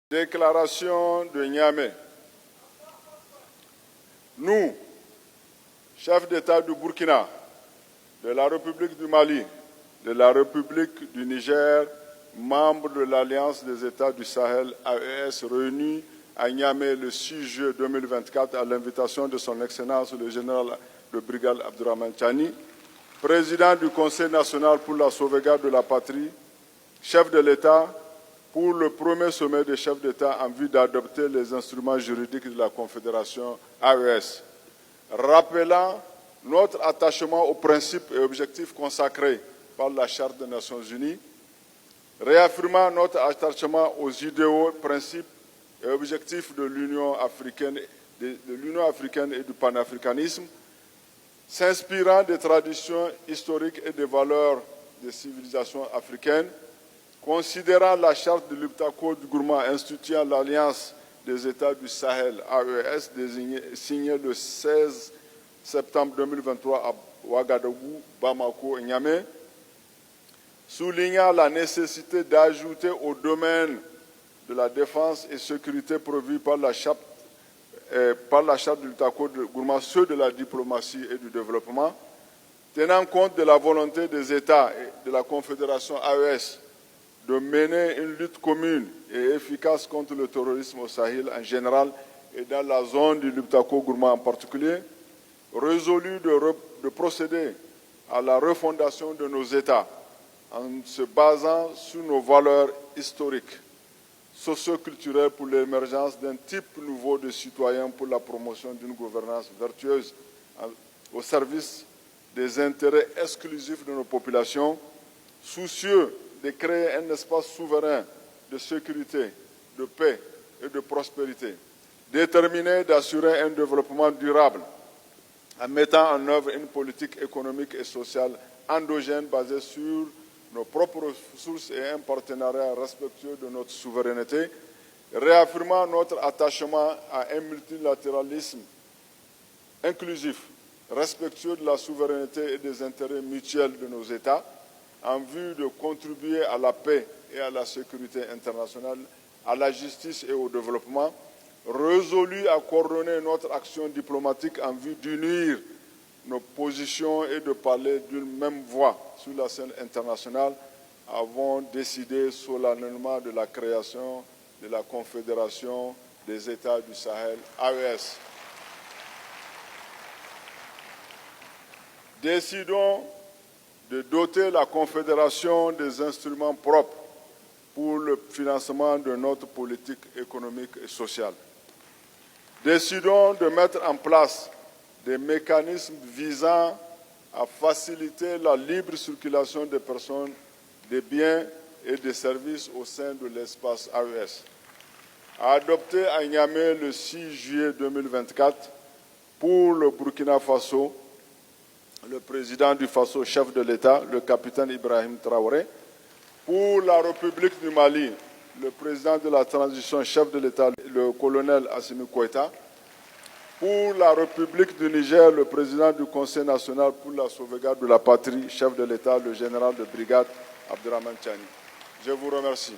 Déclaration de Niamey. Nous, chefs d'État du Burkina, de la République du Mali, de la République du Niger, membres de l'Alliance des États du Sahel, AES, réunis à Niamey le 6 juillet 2024 à l'invitation de son Excellence le général de brigade Abdourahmane Tiani, président du Conseil national pour la sauvegarde de la patrie, chef de l'État, pour le premier sommet des chefs d'État en vue d'adopter les instruments juridiques de la Confédération AES, rappelant notre attachement aux principes et objectifs consacrés par la Charte des Nations Unies, réaffirmant notre attachement aux idéaux, principes et objectifs de l'Union africaine et du panafricanisme, s'inspirant des traditions historiques et des valeurs des civilisations africaines, considérant la charte de l'Iptako du Gourma instituant l'Alliance des États du Sahel, AES, signée le 16 septembre 2023 à Ouagadougou, Bamako et Niamey, soulignant la nécessité d'ajouter au domaine de la défense et sécurité prévue par la charte de l'Iptako du Gourma ceux de la diplomatie et du développement, tenant compte de la volonté des États et de la Confédération AES de mener une lutte commune et efficace contre le terrorisme au Sahel en général et dans la zone du Liptako-Gourma en particulier, résolu de procéder à la refondation de nos États en se basant sur nos valeurs historiques, socio-culturelles pour l'émergence d'un type nouveau de citoyens pour la promotion d'une gouvernance vertueuse au service des intérêts exclusifs de nos populations, soucieux de créer un espace souverain de sécurité, de paix et de prospérité, déterminé d'assurer un développement durable en mettant en œuvre une politique économique et sociale endogène basée sur nos propres ressources et un partenariat respectueux de notre souveraineté, réaffirmant notre attachement à un multilatéralisme inclusif, respectueux de la souveraineté et des intérêts mutuels de nos États, en vue de contribuer à la paix et à la sécurité internationale, à la justice et au développement, résolu à coordonner notre action diplomatique en vue d'unir nos positions et de parler d'une même voix sur la scène internationale, avons décidé solennellement de la création de la Confédération des États du Sahel, AES. Décidons de doter la Confédération des instruments propres pour le financement de notre politique économique et sociale. Décidons de mettre en place des mécanismes visant à faciliter la libre circulation des personnes, des biens et des services au sein de l'espace AES. Adopté à Niamey le 6 juillet 2024 pour le Burkina Faso, le président du Faso, chef de l'État, le capitaine Ibrahim Traoré. Pour la République du Mali, le président de la transition, chef de l'État, le colonel Assimi Goïta. Pour la République du Niger, le président du Conseil national pour la sauvegarde de la patrie, chef de l'État, le général de brigade Abdourahmane Tiani. Je vous remercie.